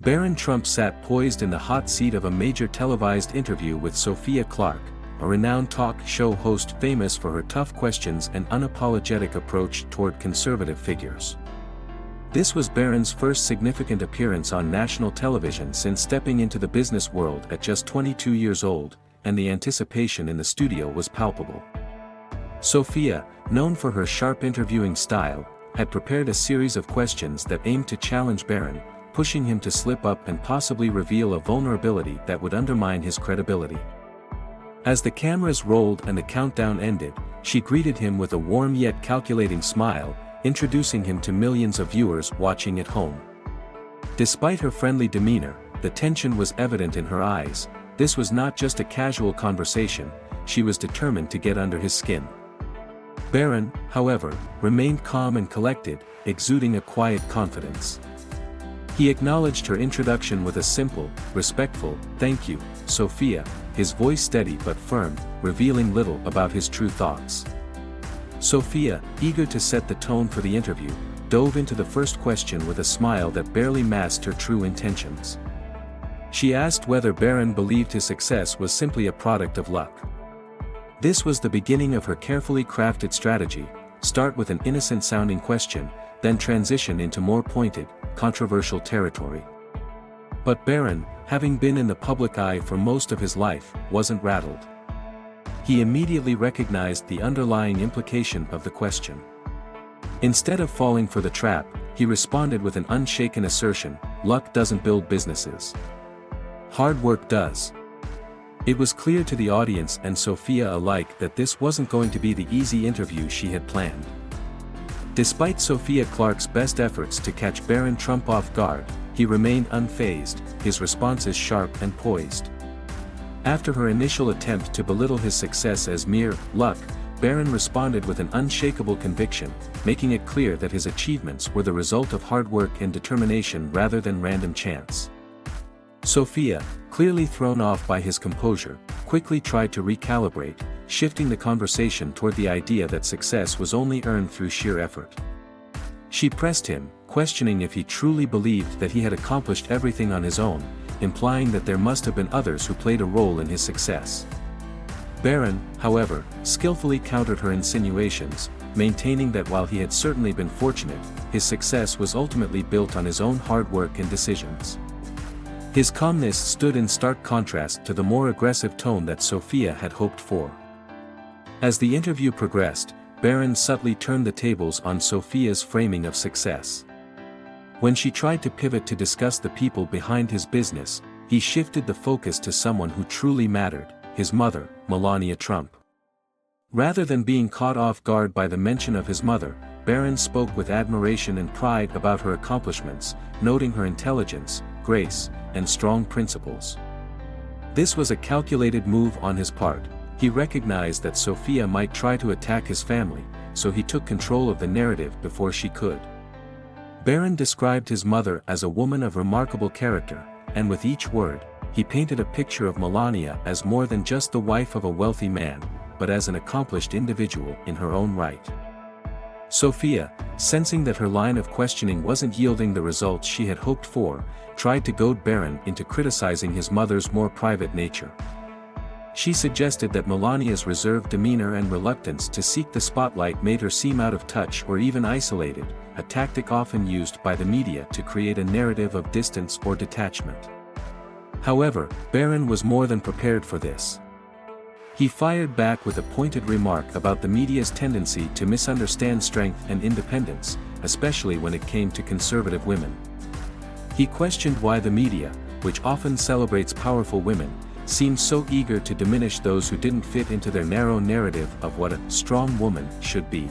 Barron Trump sat poised in the hot seat of a major televised interview with Sophia Clark, a renowned talk show host famous for her tough questions and unapologetic approach toward conservative figures. This was Barron's first significant appearance on national television since stepping into the business world at just 22 years old, and the anticipation in the studio was palpable. Sophia, known for her sharp interviewing style, had prepared a series of questions that aimed to challenge Barron, pushing him to slip up and possibly reveal a vulnerability that would undermine his credibility. As the cameras rolled and the countdown ended, she greeted him with a warm yet calculating smile, introducing him to millions of viewers watching at home. Despite her friendly demeanor, the tension was evident in her eyes. This was not just a casual conversation, she was determined to get under his skin. Barron, however, remained calm and collected, exuding a quiet confidence. He acknowledged her introduction with a simple, respectful, "Thank you, Sophia," his voice steady but firm, revealing little about his true thoughts. Sophia, eager to set the tone for the interview, dove into the first question with a smile that barely masked her true intentions. She asked whether Barron believed his success was simply a product of luck. This was the beginning of her carefully crafted strategy: start with an innocent-sounding question, then transition into more pointed, controversial territory. But Barron, having been in the public eye for most of his life, wasn't rattled. He immediately recognized the underlying implication of the question. Instead of falling for the trap, he responded with an unshaken assertion: "Luck doesn't build businesses. Hard work does." It was clear to the audience and Sophia alike that this wasn't going to be the easy interview she had planned. Despite Sophia Clark's best efforts to catch Barron Trump off guard, he remained unfazed, his responses sharp and poised. After her initial attempt to belittle his success as mere luck, Barron responded with an unshakable conviction, making it clear that his achievements were the result of hard work and determination rather than random chance. Sophia, clearly thrown off by his composure, quickly tried to recalibrate, shifting the conversation toward the idea that success was only earned through sheer effort. She pressed him, questioning if he truly believed that he had accomplished everything on his own, implying that there must have been others who played a role in his success. Barron, however, skillfully countered her insinuations, maintaining that while he had certainly been fortunate, his success was ultimately built on his own hard work and decisions. His calmness stood in stark contrast to the more aggressive tone that Sophia had hoped for. As the interview progressed, Barron subtly turned the tables on Sophia's framing of success. When she tried to pivot to discuss the people behind his business, he shifted the focus to someone who truly mattered: his mother, Melania Trump. Rather than being caught off guard by the mention of his mother, Barron spoke with admiration and pride about her accomplishments, noting her intelligence, grace, and strong principles. This was a calculated move on his part. He recognized that Sophia might try to attack his family, so he took control of the narrative before she could. Barron described his mother as a woman of remarkable character, and with each word, he painted a picture of Melania as more than just the wife of a wealthy man, but as an accomplished individual in her own right. Sophia, sensing that her line of questioning wasn't yielding the results she had hoped for, tried to goad Barron into criticizing his mother's more private nature. She suggested that Melania's reserved demeanor and reluctance to seek the spotlight made her seem out of touch or even isolated, a tactic often used by the media to create a narrative of distance or detachment. However, Barron was more than prepared for this. He fired back with a pointed remark about the media's tendency to misunderstand strength and independence, especially when it came to conservative women. He questioned why the media, which often celebrates powerful women, seemed so eager to diminish those who didn't fit into their narrow narrative of what a strong woman should be.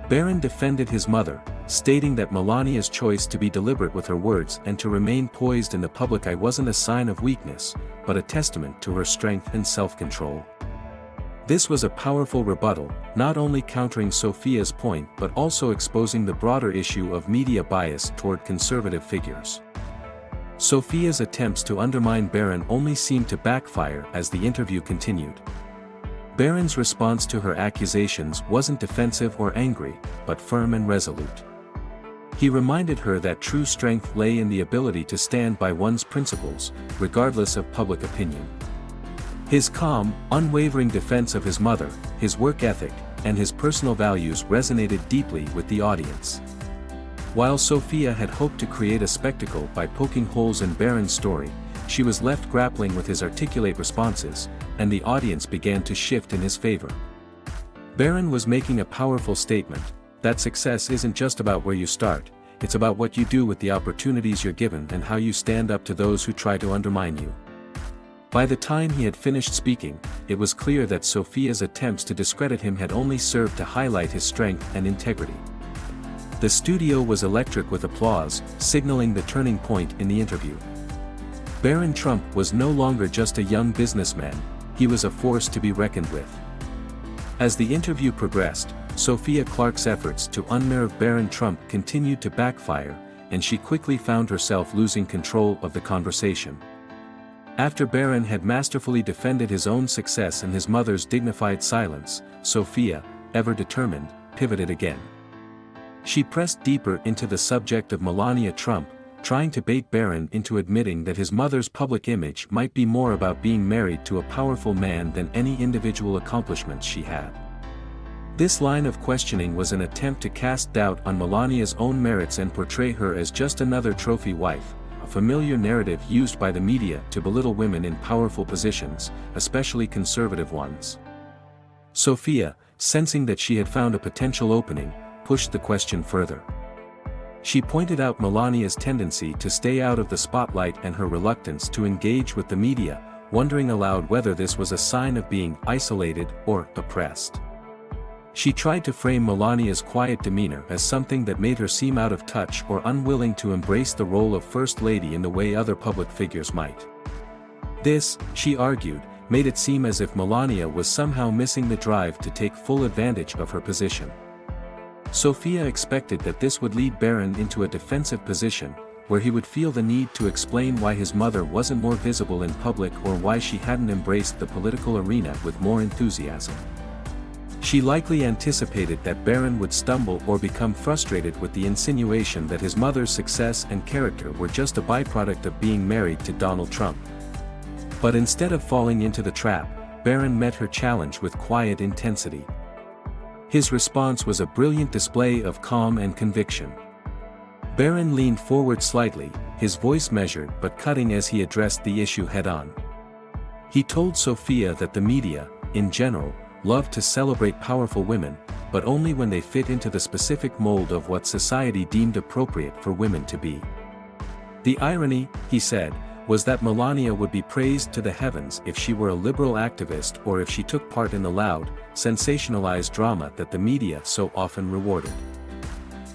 Barron defended his mother, stating that Melania's choice to be deliberate with her words and to remain poised in the public eye wasn't a sign of weakness, but a testament to her strength and self-control. This was a powerful rebuttal, not only countering Sophia's point but also exposing the broader issue of media bias toward conservative figures. Sophia's attempts to undermine Barron only seemed to backfire as the interview continued. Barron's response to her accusations wasn't defensive or angry, but firm and resolute. He reminded her that true strength lay in the ability to stand by one's principles, regardless of public opinion. His calm, unwavering defense of his mother, his work ethic, and his personal values resonated deeply with the audience. While Sophia had hoped to create a spectacle by poking holes in Barron's story, she was left grappling with his articulate responses, and the audience began to shift in his favor. Barron was making a powerful statement, that success isn't just about where you start, it's about what you do with the opportunities you're given and how you stand up to those who try to undermine you. By the time he had finished speaking, it was clear that Sophia's attempts to discredit him had only served to highlight his strength and integrity. The studio was electric with applause, signaling the turning point in the interview. Barron Trump was no longer just a young businessman, he was a force to be reckoned with. As the interview progressed, Sophia Clark's efforts to unnerve Barron Trump continued to backfire, and she quickly found herself losing control of the conversation. After Barron had masterfully defended his own success and his mother's dignified silence, Sophia, ever determined, pivoted again. She pressed deeper into the subject of Melania Trump, trying to bait Barron into admitting that his mother's public image might be more about being married to a powerful man than any individual accomplishments she had. This line of questioning was an attempt to cast doubt on Melania's own merits and portray her as just another trophy wife, a familiar narrative used by the media to belittle women in powerful positions, especially conservative ones. Sophia, sensing that she had found a potential opening, pushed the question further. She pointed out Melania's tendency to stay out of the spotlight and her reluctance to engage with the media, wondering aloud whether this was a sign of being isolated or oppressed. She tried to frame Melania's quiet demeanor as something that made her seem out of touch or unwilling to embrace the role of First Lady in the way other public figures might. This, she argued, made it seem as if Melania was somehow missing the drive to take full advantage of her position. Sophia expected that this would lead Barron into a defensive position, where he would feel the need to explain why his mother wasn't more visible in public or why she hadn't embraced the political arena with more enthusiasm. She likely anticipated that Barron would stumble or become frustrated with the insinuation that his mother's success and character were just a byproduct of being married to Donald Trump. But instead of falling into the trap, Barron met her challenge with quiet intensity. His response was a brilliant display of calm and conviction. Barron leaned forward slightly, his voice measured but cutting as he addressed the issue head-on. He told Sophia that the media, in general, loved to celebrate powerful women, but only when they fit into the specific mold of what society deemed appropriate for women to be. The irony, he said, was that Melania would be praised to the heavens if she were a liberal activist or if she took part in the loud, sensationalized drama that the media so often rewarded.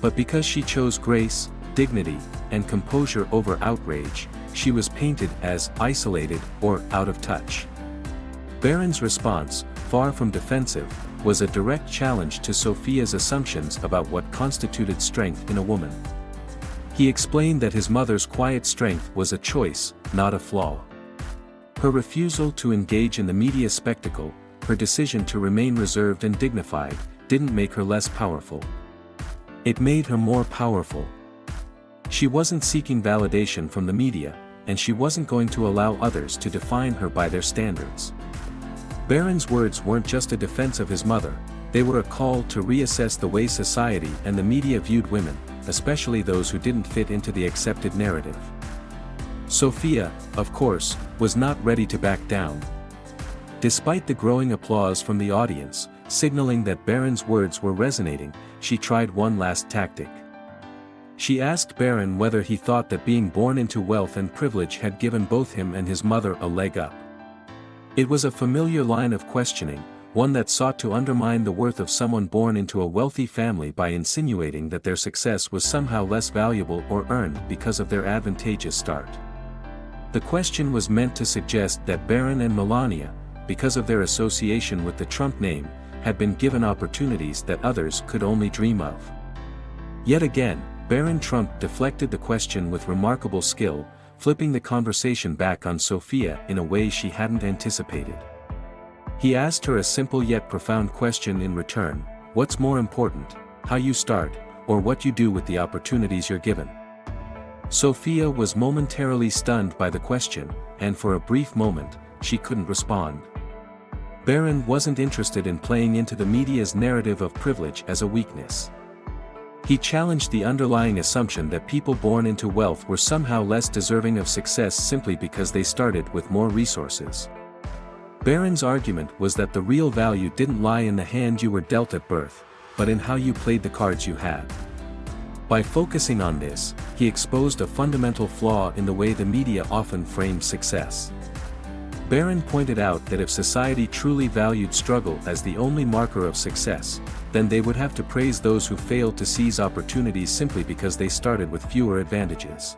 But because she chose grace, dignity, and composure over outrage, she was painted as isolated or out of touch. Barron's response, far from defensive, was a direct challenge to Sophia's assumptions about what constituted strength in a woman. He explained that his mother's quiet strength was a choice, not a flaw. Her refusal to engage in the media spectacle, her decision to remain reserved and dignified, didn't make her less powerful. It made her more powerful. She wasn't seeking validation from the media, and she wasn't going to allow others to define her by their standards. Barron's words weren't just a defense of his mother, they were a call to reassess the way society and the media viewed women, especially those who didn't fit into the accepted narrative. Sophia, of course, was not ready to back down. Despite the growing applause from the audience, signaling that Barron's words were resonating, she tried one last tactic. She asked Barron whether he thought that being born into wealth and privilege had given both him and his mother a leg up. It was a familiar line of questioning, one that sought to undermine the worth of someone born into a wealthy family by insinuating that their success was somehow less valuable or earned because of their advantageous start. The question was meant to suggest that Barron and Melania, because of their association with the Trump name, had been given opportunities that others could only dream of. Yet again, Barron Trump deflected the question with remarkable skill, flipping the conversation back on Sophia in a way she hadn't anticipated. He asked her a simple yet profound question in return: what's more important, how you start, or what you do with the opportunities you're given. Sophia was momentarily stunned by the question, and for a brief moment, she couldn't respond. Barron wasn't interested in playing into the media's narrative of privilege as a weakness. He challenged the underlying assumption that people born into wealth were somehow less deserving of success simply because they started with more resources. Barron's argument was that the real value didn't lie in the hand you were dealt at birth, but in how you played the cards you had. By focusing on this, he exposed a fundamental flaw in the way the media often frames success. Barron pointed out that if society truly valued struggle as the only marker of success, then they would have to praise those who failed to seize opportunities simply because they started with fewer advantages.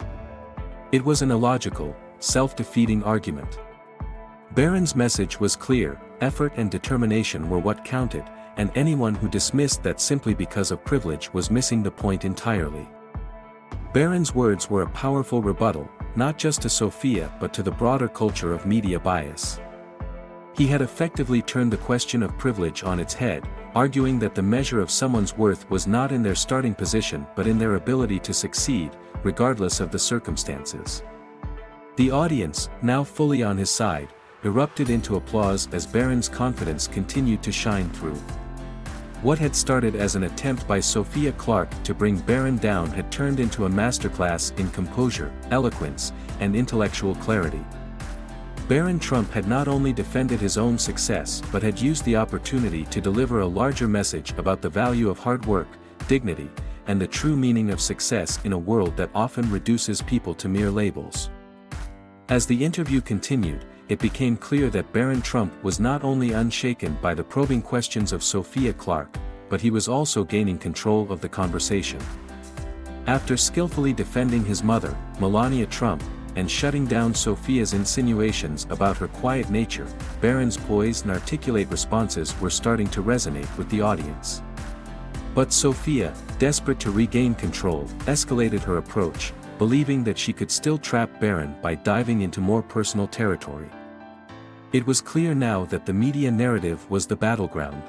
It was an illogical, self-defeating argument. Barron's message was clear: effort and determination were what counted, and anyone who dismissed that simply because of privilege was missing the point entirely. Barron's words were a powerful rebuttal, not just to Sophia but to the broader culture of media bias. He had effectively turned the question of privilege on its head, arguing that the measure of someone's worth was not in their starting position but in their ability to succeed, regardless of the circumstances. The audience, now fully on his side, erupted into applause as Barron's confidence continued to shine through. What had started as an attempt by Sophia Clark to bring Barron down had turned into a masterclass in composure, eloquence, and intellectual clarity. Barron Trump had not only defended his own success but had used the opportunity to deliver a larger message about the value of hard work, dignity, and the true meaning of success in a world that often reduces people to mere labels. As the interview continued, it became clear that Barron Trump was not only unshaken by the probing questions of Sophia Clark, but he was also gaining control of the conversation. After skillfully defending his mother, Melania Trump, and shutting down Sophia's insinuations about her quiet nature, Barron's poised and articulate responses were starting to resonate with the audience. But Sophia, desperate to regain control, escalated her approach, believing that she could still trap Barron by diving into more personal territory. It was clear now that the media narrative was the battleground.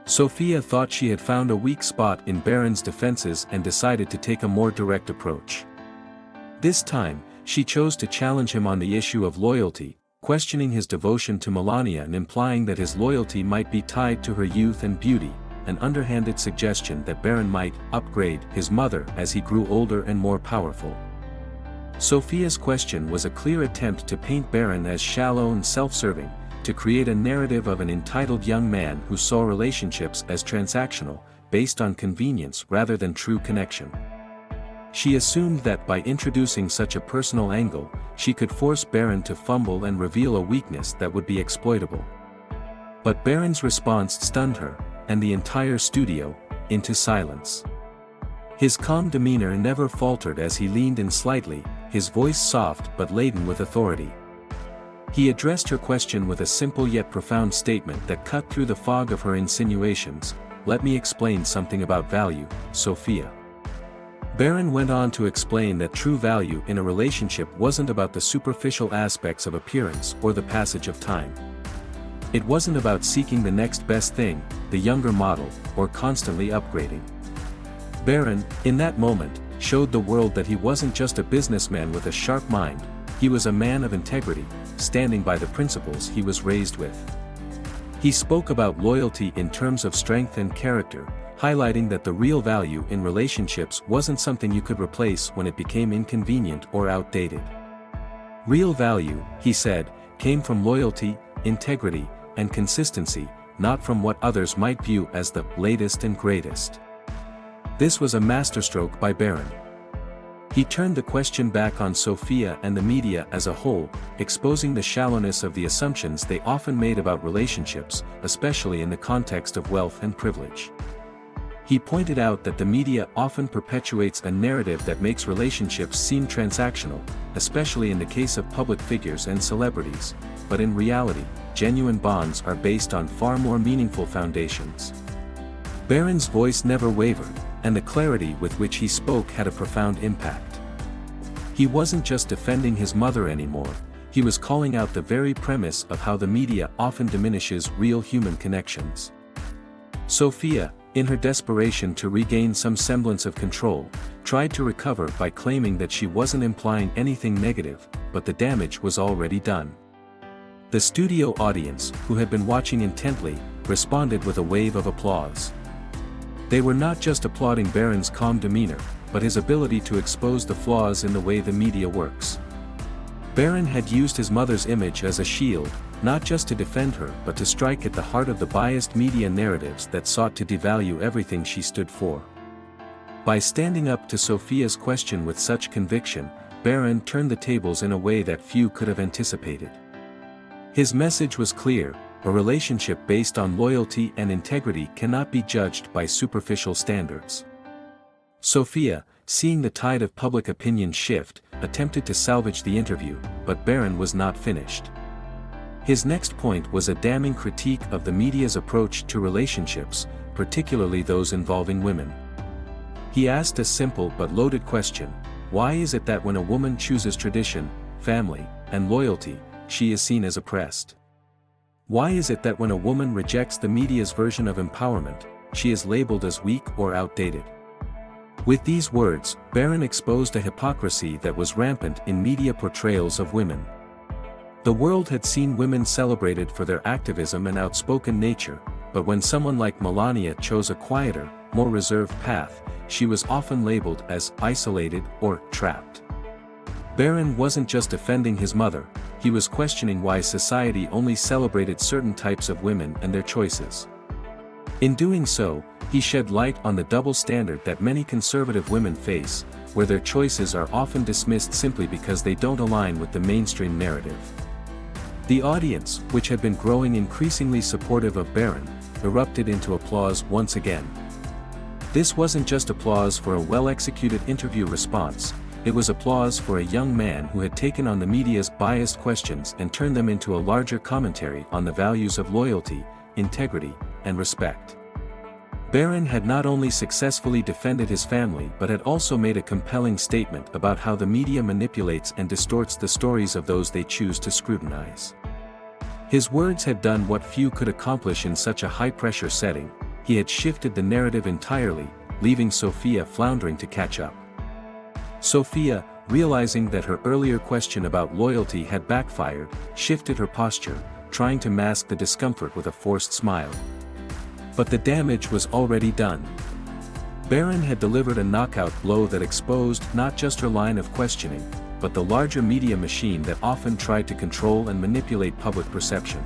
Sophia thought she had found a weak spot in Barron's defenses and decided to take a more direct approach. This time, she chose to challenge him on the issue of loyalty, questioning his devotion to Melania and implying that his loyalty might be tied to her youth and beauty, an underhanded suggestion that Barron might upgrade his mother as he grew older and more powerful. Sophia's question was a clear attempt to paint Barron as shallow and self-serving, to create a narrative of an entitled young man who saw relationships as transactional, based on convenience rather than true connection. She assumed that by introducing such a personal angle, she could force Barron to fumble and reveal a weakness that would be exploitable. But Barron's response stunned her, and the entire studio, into silence. His calm demeanor never faltered as he leaned in slightly, his voice soft but laden with authority. He addressed her question with a simple yet profound statement that cut through the fog of her insinuations: "Let me explain something about value, Sophia." Barron went on to explain that true value in a relationship wasn't about the superficial aspects of appearance or the passage of time. It wasn't about seeking the next best thing, the younger model, or constantly upgrading. Barron, in that moment, showed the world that he wasn't just a businessman with a sharp mind, he was a man of integrity, standing by the principles he was raised with. He spoke about loyalty in terms of strength and character, highlighting that the real value in relationships wasn't something you could replace when it became inconvenient or outdated. Real value, he said, came from loyalty, integrity, and consistency, not from what others might view as the latest and greatest. This was a masterstroke by Barron. He turned the question back on Sophia and the media as a whole, exposing the shallowness of the assumptions they often made about relationships, especially in the context of wealth and privilege. He pointed out that the media often perpetuates a narrative that makes relationships seem transactional, especially in the case of public figures and celebrities, but in reality, genuine bonds are based on far more meaningful foundations. Barron's voice never wavered, and the clarity with which he spoke had a profound impact. He wasn't just defending his mother anymore, he was calling out the very premise of how the media often diminishes real human connections. Sophia, in her desperation to regain some semblance of control, tried to recover by claiming that she wasn't implying anything negative, but the damage was already done. The studio audience, who had been watching intently, responded with a wave of applause. They were not just applauding Barron's calm demeanor, but his ability to expose the flaws in the way the media works. Barron had used his mother's image as a shield, not just to defend her but to strike at the heart of the biased media narratives that sought to devalue everything she stood for. By standing up to Sophia's question with such conviction, Barron turned the tables in a way that few could have anticipated. His message was clear: a relationship based on loyalty and integrity cannot be judged by superficial standards. Sophia, seeing the tide of public opinion shift, attempted to salvage the interview, but Barron was not finished. His next point was a damning critique of the media's approach to relationships, particularly those involving women. He asked a simple but loaded question: why is it that when a woman chooses tradition, family, and loyalty, she is seen as oppressed? Why is it that when a woman rejects the media's version of empowerment, she is labeled as weak or outdated? With these words, Barron exposed a hypocrisy that was rampant in media portrayals of women. The world had seen women celebrated for their activism and outspoken nature, but when someone like Melania chose a quieter, more reserved path, she was often labeled as isolated or trapped. Barron wasn't just defending his mother, he was questioning why society only celebrated certain types of women and their choices. In doing so, he shed light on the double standard that many conservative women face, where their choices are often dismissed simply because they don't align with the mainstream narrative. The audience, which had been growing increasingly supportive of Barron, erupted into applause once again. This wasn't just applause for a well-executed interview response, it was applause for a young man who had taken on the media's biased questions and turned them into a larger commentary on the values of loyalty, integrity, and respect. Barron had not only successfully defended his family but had also made a compelling statement about how the media manipulates and distorts the stories of those they choose to scrutinize. His words had done what few could accomplish in such a high-pressure setting: he had shifted the narrative entirely, leaving Sophia floundering to catch up. Sophia, realizing that her earlier question about loyalty had backfired, shifted her posture, trying to mask the discomfort with a forced smile. But the damage was already done. Barron had delivered a knockout blow that exposed not just her line of questioning, but the larger media machine that often tried to control and manipulate public perception.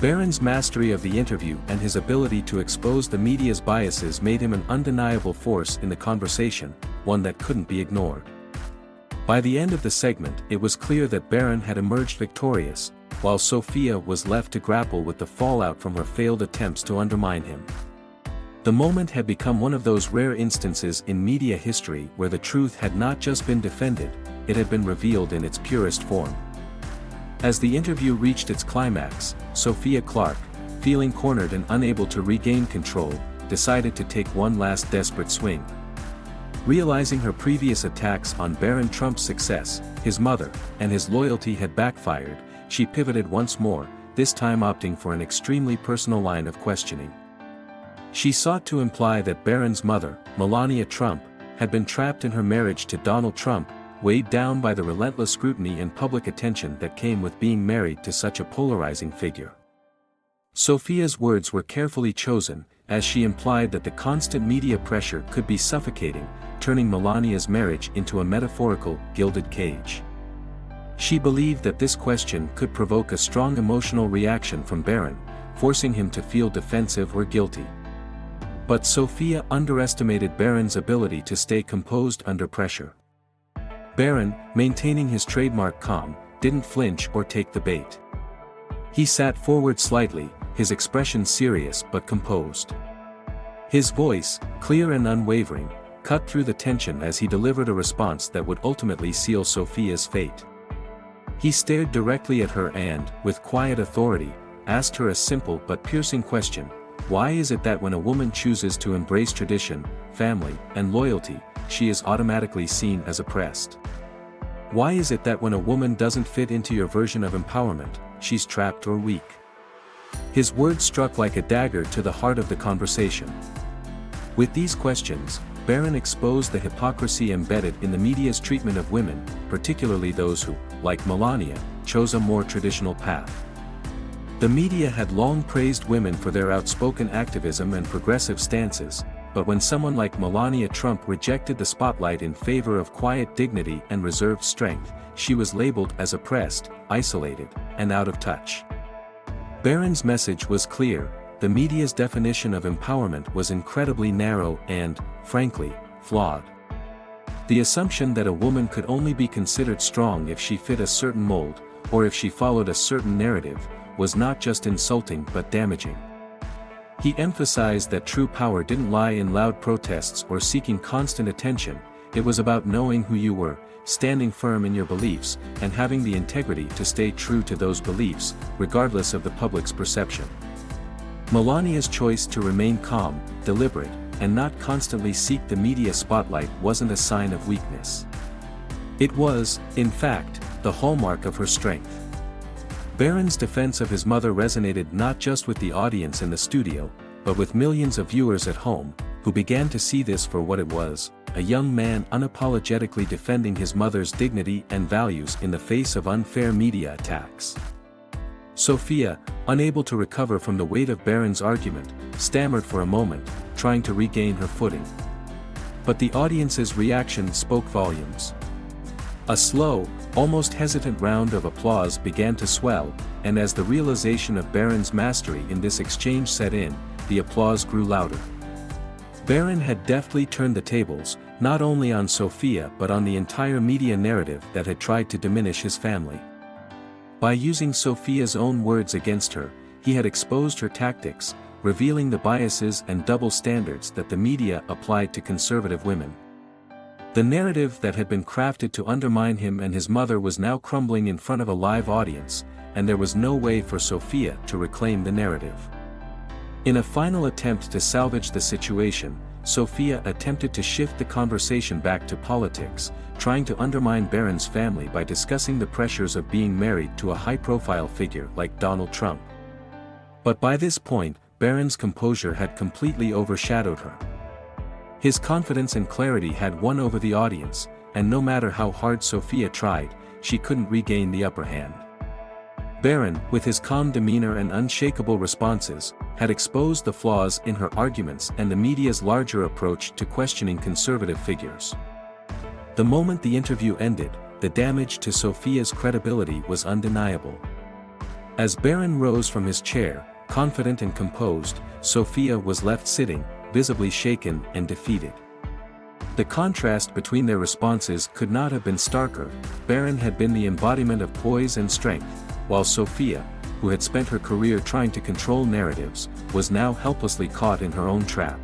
Barron's mastery of the interview and his ability to expose the media's biases made him an undeniable force in the conversation, one that couldn't be ignored. By the end of the segment, it was clear that Barron had emerged victorious, while Sophia was left to grapple with the fallout from her failed attempts to undermine him. The moment had become one of those rare instances in media history where the truth had not just been defended, it had been revealed in its purest form. As the interview reached its climax, Sophia Clark, feeling cornered and unable to regain control, decided to take one last desperate swing. Realizing her previous attacks on Barron Trump's success, his mother, and his loyalty had backfired, she pivoted once more, this time opting for an extremely personal line of questioning. She sought to imply that Barron's mother, Melania Trump, had been trapped in her marriage to Donald Trump, weighed down by the relentless scrutiny and public attention that came with being married to such a polarizing figure. Sophia's words were carefully chosen, as she implied that the constant media pressure could be suffocating, turning Melania's marriage into a metaphorical, gilded cage. She believed that this question could provoke a strong emotional reaction from Barron, forcing him to feel defensive or guilty. But Sophia underestimated Barron's ability to stay composed under pressure. Barron, maintaining his trademark calm, didn't flinch or take the bait. He sat forward slightly, his expression serious but composed. His voice, clear and unwavering, cut through the tension as he delivered a response that would ultimately seal Sophia's fate. He stared directly at her and, with quiet authority, asked her a simple but piercing question: why is it that when a woman chooses to embrace tradition, family, and loyalty, she is automatically seen as oppressed? Why is it that when a woman doesn't fit into your version of empowerment, she's trapped or weak? His words struck like a dagger to the heart of the conversation. With these questions, Barron exposed the hypocrisy embedded in the media's treatment of women, particularly those who, like Melania, chose a more traditional path. The media had long praised women for their outspoken activism and progressive stances, but when someone like Melania Trump rejected the spotlight in favor of quiet dignity and reserved strength, she was labeled as oppressed, isolated, and out of touch. Barron's message was clear: the media's definition of empowerment was incredibly narrow and, frankly, flawed. The assumption that a woman could only be considered strong if she fit a certain mold, or if she followed a certain narrative, was not just insulting but damaging. He emphasized that true power didn't lie in loud protests or seeking constant attention. It was about knowing who you were, standing firm in your beliefs, and having the integrity to stay true to those beliefs, regardless of the public's perception. Melania's choice to remain calm, deliberate, and not constantly seek the media spotlight wasn't a sign of weakness. It was, in fact, the hallmark of her strength. Barron's defense of his mother resonated not just with the audience in the studio, but with millions of viewers at home, who began to see this for what it was: a young man unapologetically defending his mother's dignity and values in the face of unfair media attacks. Sophia, unable to recover from the weight of Barron's argument, stammered for a moment, trying to regain her footing. But the audience's reaction spoke volumes. A slow, almost hesitant round of applause began to swell, and as the realization of Barron's mastery in this exchange set in, the applause grew louder. Barron had deftly turned the tables, not only on Sophia but on the entire media narrative that had tried to diminish his family. By using Sophia's own words against her, he had exposed her tactics, revealing the biases and double standards that the media applied to conservative women. The narrative that had been crafted to undermine him and his mother was now crumbling in front of a live audience, and there was no way for Sophia to reclaim the narrative. In a final attempt to salvage the situation, Sophia attempted to shift the conversation back to politics, trying to undermine Barron's family by discussing the pressures of being married to a high-profile figure like Donald Trump. But by this point, Barron's composure had completely overshadowed her. His confidence and clarity had won over the audience, and no matter how hard Sophia tried, she couldn't regain the upper hand. Barron, with his calm demeanor and unshakable responses, had exposed the flaws in her arguments and the media's larger approach to questioning conservative figures. The moment the interview ended, the damage to Sophia's credibility was undeniable. As Barron rose from his chair, confident and composed, Sophia was left sitting, visibly shaken and defeated. The contrast between their responses could not have been starker. Barron had been the embodiment of poise and strength, while Sophia, who had spent her career trying to control narratives, was now helplessly caught in her own trap.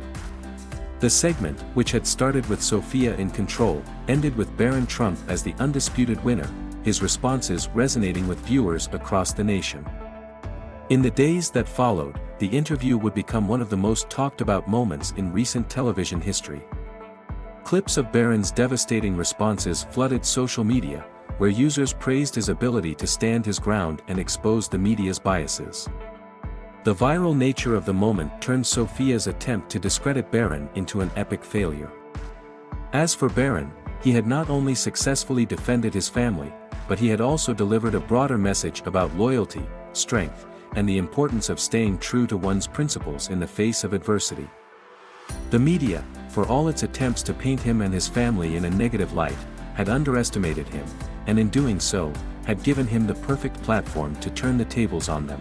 The segment, which had started with Sophia in control, ended with Barron Trump as the undisputed winner, his responses resonating with viewers across the nation. In the days that followed, the interview would become one of the most talked about moments in recent television history. Clips of Barron's devastating responses flooded social media, where users praised his ability to stand his ground and expose the media's biases. The viral nature of the moment turned Sophia's attempt to discredit Barron into an epic failure. As for Barron, he had not only successfully defended his family, but he had also delivered a broader message about loyalty, strength, and the importance of staying true to one's principles in the face of adversity. The media, for all its attempts to paint him and his family in a negative light, had underestimated him, and in doing so, had given him the perfect platform to turn the tables on them.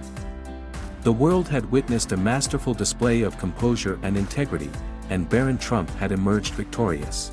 The world had witnessed a masterful display of composure and integrity, and Barron Trump had emerged victorious.